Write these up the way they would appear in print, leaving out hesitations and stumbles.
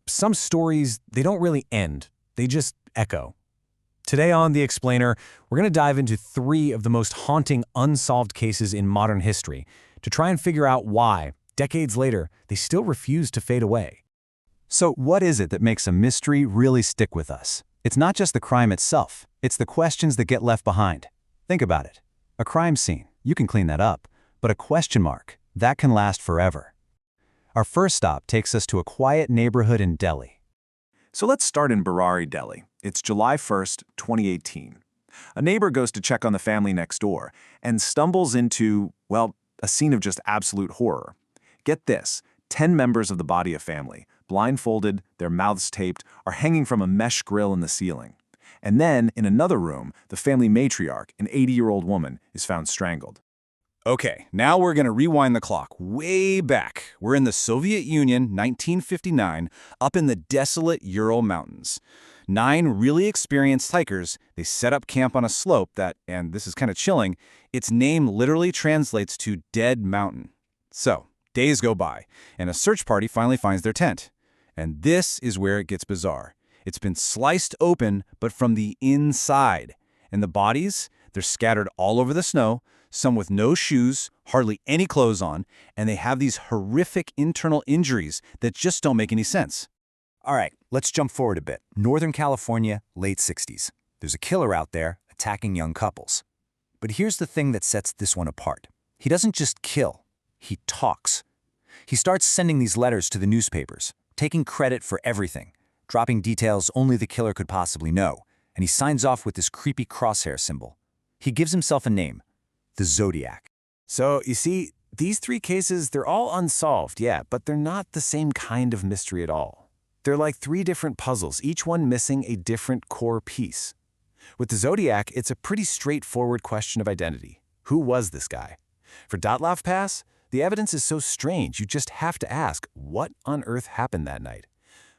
Some stories, they don't really end. They just echo. Today on The Explainer, we're going to dive into 3 of the most haunting unsolved cases in modern history to try and figure out why, decades later, they still refuse to fade away. So what is it that makes a mystery really stick with us? It's not just the crime itself. It's the questions that get left behind. Think about it. A crime scene, you can clean that up. But a question mark, that can last forever. Our first stop takes us to a quiet neighborhood in Delhi. So let's start in Barauri, Delhi. It's July 1st, 2018. A neighbor goes to check on the family next door and stumbles into, a scene of just absolute horror. Get this, 10 members of the Bhatia family, blindfolded, their mouths taped, are hanging from a mesh grill in the ceiling. And then, in another room, the family matriarch, an 80-year-old woman, is found strangled. Okay, now we're going to rewind the clock way back. We're in the Soviet Union, 1959, up in the desolate Ural Mountains. 9 really experienced hikers, they set up camp on a slope that, and this is kind of chilling, its name literally translates to Dead Mountain. So, days go by, and a search party finally finds their tent. And this is where it gets bizarre. It's been sliced open, but from the inside. And the bodies, they're scattered all over the snow, some with no shoes, hardly any clothes on, and they have these horrific internal injuries that just don't make any sense. All right, let's jump forward a bit. Northern California, late 60s. There's a killer out there attacking young couples. But here's the thing that sets this one apart. He doesn't just kill, he talks. He starts sending these letters to the newspapers, taking credit for everything, dropping details only the killer could possibly know, and he signs off with this creepy crosshair symbol. He gives himself a name, the Zodiac. So, you see, these 3 cases, they're all unsolved, yeah, but they're not the same kind of mystery at all. They're like 3 different puzzles, each one missing a different core piece. With the Zodiac, it's a pretty straightforward question of identity. Who was this guy? For Dyatlov Pass, the evidence is so strange, you just have to ask, what on earth happened that night?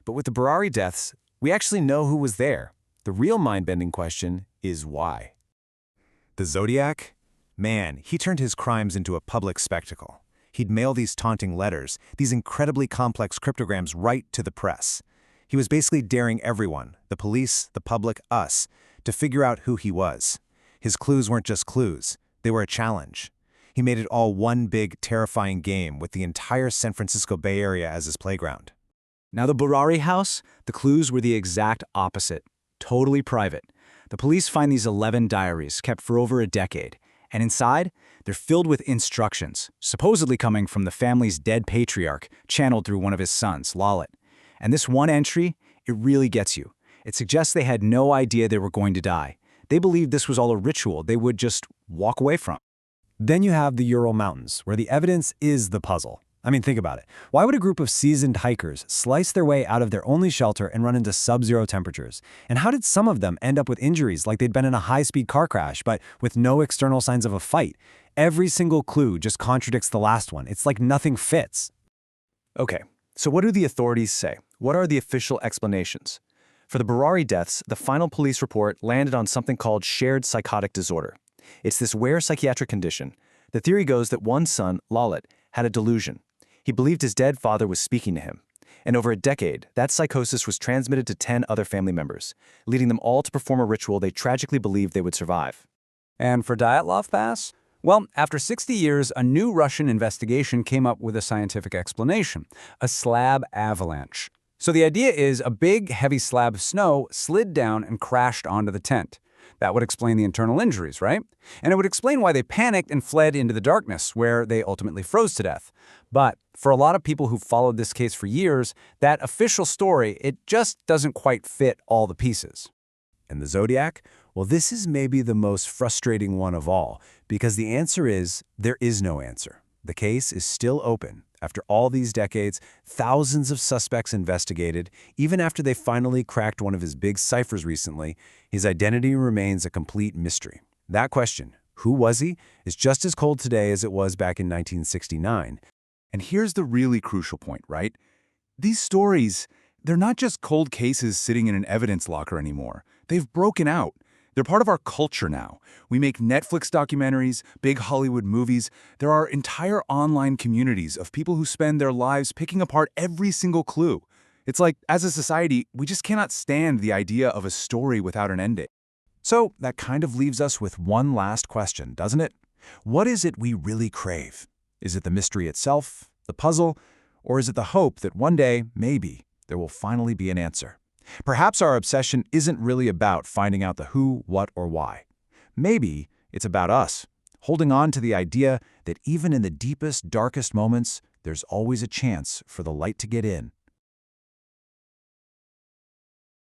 But with the Barauri deaths, we actually know who was there. The real mind-bending question is why. The Zodiac? Man, he turned his crimes into a public spectacle. He'd mail these taunting letters, these incredibly complex cryptograms right to the press. He was basically daring everyone, the police, the public, us, to figure out who he was. His clues weren't just clues, they were a challenge. He made it all one big, terrifying game with the entire San Francisco Bay Area as his playground. Now the Barauri house, the clues were the exact opposite, totally private. The police find these 11 diaries kept for over a decade. And inside, they're filled with instructions, supposedly coming from the family's dead patriarch, channeled through one of his sons, Lalit. And this one entry, it really gets you. It suggests they had no idea they were going to die. They believed this was all a ritual they would just walk away from. Then you have the Ural Mountains, where the evidence is the puzzle. I mean, think about it. Why would a group of seasoned hikers slice their way out of their only shelter and run into sub-zero temperatures? And how did some of them end up with injuries like they'd been in a high-speed car crash, but with no external signs of a fight? Every single clue just contradicts the last one. It's like nothing fits. Okay, so what do the authorities say? What are the official explanations? For the Barauri deaths, the final police report landed on something called Shared Psychotic Disorder. It's this rare psychiatric condition. The theory goes that one son, Lalit, had a delusion. He believed his dead father was speaking to him. And over a decade, that psychosis was transmitted to 10 other family members, leading them all to perform a ritual they tragically believed they would survive. And for Dyatlov Pass? Well, after 60 years, a new Russian investigation came up with a scientific explanation, a slab avalanche. So the idea is a big, heavy slab of snow slid down and crashed onto the tent. That would explain the internal injuries, right? And it would explain why they panicked and fled into the darkness, where they ultimately froze to death. But for a lot of people who followed this case for years, that official story, it just doesn't quite fit all the pieces. And the Zodiac? Well, this is maybe the most frustrating one of all, because the answer is there is no answer. The case is still open. After all these decades, thousands of suspects investigated. Even after they finally cracked one of his big ciphers recently, his identity remains a complete mystery. That question, who was he, is just as cold today as it was back in 1969. And here's the really crucial point, right? These stories, they're not just cold cases sitting in an evidence locker anymore. They've broken out. They're part of our culture now. We make Netflix documentaries, big Hollywood movies. There are entire online communities of people who spend their lives picking apart every single clue. It's like, as a society, we just cannot stand the idea of a story without an ending. So that kind of leaves us with one last question, doesn't it? What is it we really crave? Is it the mystery itself, the puzzle, or is it the hope that one day, maybe, there will finally be an answer? Perhaps our obsession isn't really about finding out the who, what, or why. Maybe it's about us, holding on to the idea that even in the deepest, darkest moments, there's always a chance for the light to get in,